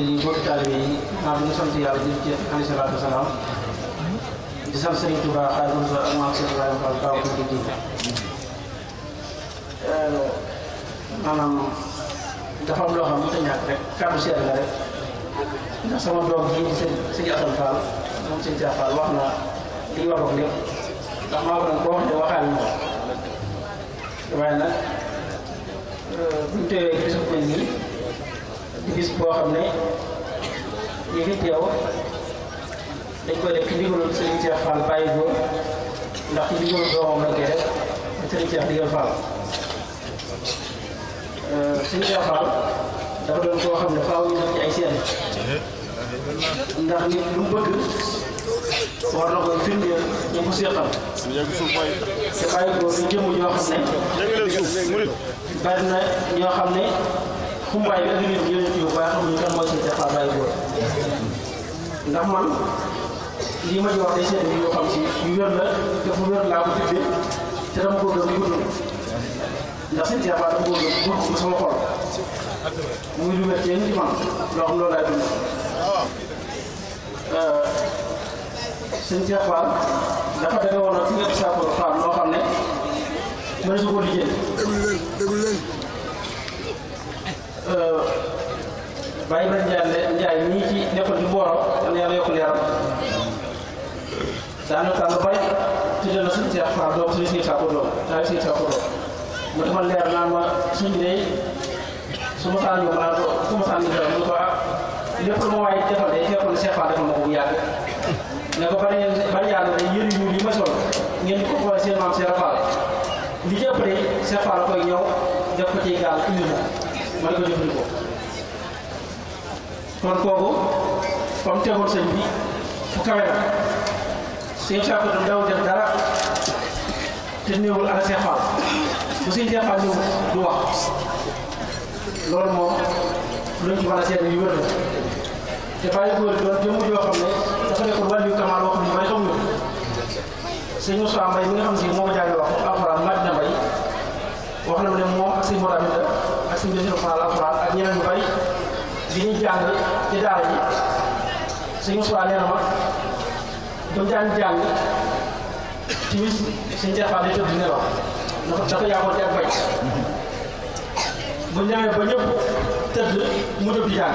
yi bokki taalibe yi maa ngi sant yàlla di ci alayhi salaatu wa salaam di sant Serigne Touba Xaadimu Rasuul ak maam Cheikh Ibrahima Fall Baol di ji maanaam dafa am loo xam ne ñàkk rek kàddu seet la rek ndax sama doom ji di sëñ Assane Fall moom sëñ Cheikh Fall wax na li ñu war a wax lépp ndax maa ko doon koo wax de waxaale na ko waaye nag buñ teewee gis ko nii di gis boo xam ne ñi fi teew dañ koy def ci ndigalul Serigne Cheikh Fall bàyyi góor ndax ci ndigalul doomam lañ koy def Serigne Cheikh digal Fall Serigne Cheikh Fall dafa doon koo xam ne faaw ñu def ci ay seen ndax nit lu mu bëgg war na koy firndeel ñu ko seqal te bàyyi góor ñu jëmm ñoo xam ne bari na ñoo xam ne xumbaay bi ak nit ñi yu baax xamuñu kan mooy Serigne Cheikh Fall bàyyi góor ndax man lii ma ci wax day seetlu yoo xam si yu wér la dafa wér laa ko tuddee te dama ko gëm gudd ndax Serigne Cheikh Fall dama ko gëm gudd sama xol muy lu wér ci ci man loo xam loolu laay dund Serigne Cheikh Fall dafa deme woon ak fi nga saako Fall loo xam ne mën su ko liggéey bàyyi ba Njaay ñii ci nekkoon ci Mboro am yàlla yokk leeram daanaka lu bari tuddee na Serigne Cheikh Fall doom suñu Saako doom daal Serigne Saako doom mu demal leer naan ma suñ bi su ma saan ñu ma su ma saan ñu mu ko lépp lu ma waaye defal day fekkoon Cheikh Fall defal ma ko bu yàgg ne ko bari yàlla day yëri ñu li ma sol ngeen di ko xoolee seen maam Cheikh Fall li ci ëpp de Cheikh Fall koy ñëw def ko ci gaal indi ma di ko jëfandikoo kon kooku fa mu tegoon sëñ bi fu kawe na sëñ Saako doon daw def dara te néewul ana Cheikh Fall bu sëñ Cheikh Fall ñëw du wax loolu moom luñ ci mën a seet yu wér la te bàyyi góor doon jëmm joo xam ne dafa nekkoon wàllu kamal wax ñu may xamuñu sëñ Moussa Mbaye mi nga xam si moo ko jaay wax alxuraan laaj na Mbaye wax na ma ne moom ak sëñ Mor Aminta ak sëñ Bésir Fall alxuraan ak ñeneen ñu bari bi ñuy jàng ci daara ji sëñ Moussa nee na ma ba jàng ci wis sëñ Cheikh Fall day tëdd di nelaw dafa yàqoon ci ak bay bu ñëwee ba ñëpp tëdd mu jóg di jàng